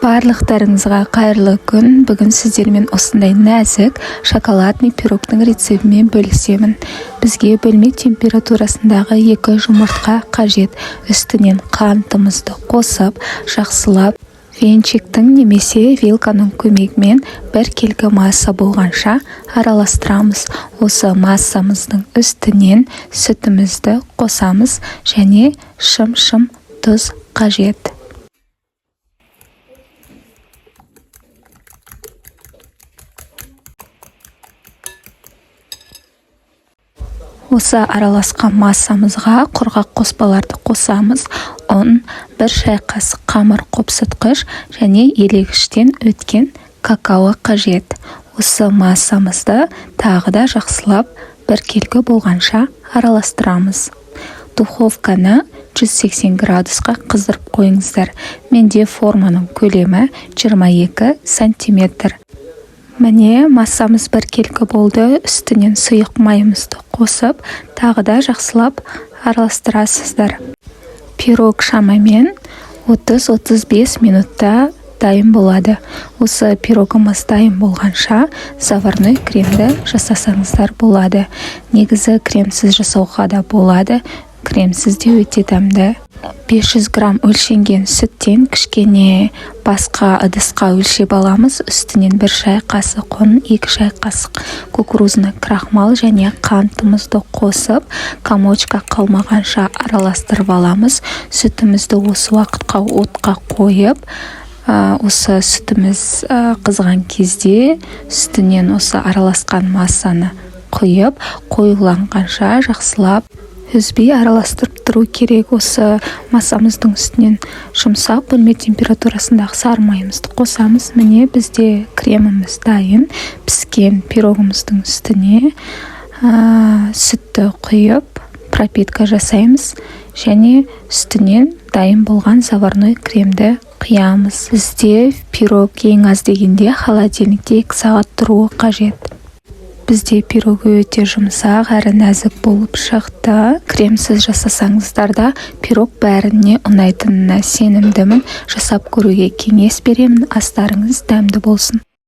Барлықтарыңызға қайырлы күн. Бүгін сіздермен осындай нәзік шоколадный пирогтың рецептімен бөлісемін. Бізге бөлме температурасындағы 2 жұмыртқа қажет. Үстінен қантымызды қосып, жақсылап венчиктің немесе вилканың көмегімен 1 келі масса болғанша араластырамыз. Осы массамыздың үстінен сүтімізді қосамыз және шым-шым тұз қажет. Осы араласқан массамызға құрғақ қоспаларды қосамыз. ұн, 1 шай қасық қамыр қопсытқыш және елегіштен өткен какао қажет. Осы массамызды тағы да жақсылап 1 келі болғанша араластырамыз. Духовканы 180 градусқа қыздырып қойыңыздар. Менде форманың көлемі 22 сантиметр. Міне массамыз 1 келі болды. Үстінен сұйық майымызды қосып, тағы да жақсылап араластырасыздар. Пирог шамамен 30-35 минутта дайын болады. Осы пирогымыз дайын болғанша заварной кремді жасасаңыздар болады. Негізі кремсіз жасауға да болады. Кремсіз де өте дәмді. 500 грамм өлшенген сүттен кішкене басқа ыдысқа өлшеп аламыз. Үстінен 1 шай қасық ұн, 2 шай қасық кукурузный крахмал және қантымызды қосып, комочка қалмағанша араластырып аламыз. Сүтімізді осы уақытқа отқа қойып, осы сүтіміз қызған кезде үстінен осы араласқан массаны құйып, қоюланғанша жақсылап үзбей араластырып тұру керек. Осы массамыздың үстінен жұмсақ бөлме температурасындағы сары майымызды қосамыз. Міне бізде креміміз дайын. Піскен пирогымыздың үстіне сүтті құйып, пропитка жасаймыз және үстінен дайын болған заварной кремді құямыз. Бізде пирог ең аз дегенде холодильникте 2 сағат тұруы қажет. Бізде пирогі өте жұмсақ әрі нәзік болып шықты. Кремсіз жасасаңыздар да пирог бәріне ұнайтынына сенімдімін. Жасап көруге кеңес беремін. Астарыңыз дәмді болсын.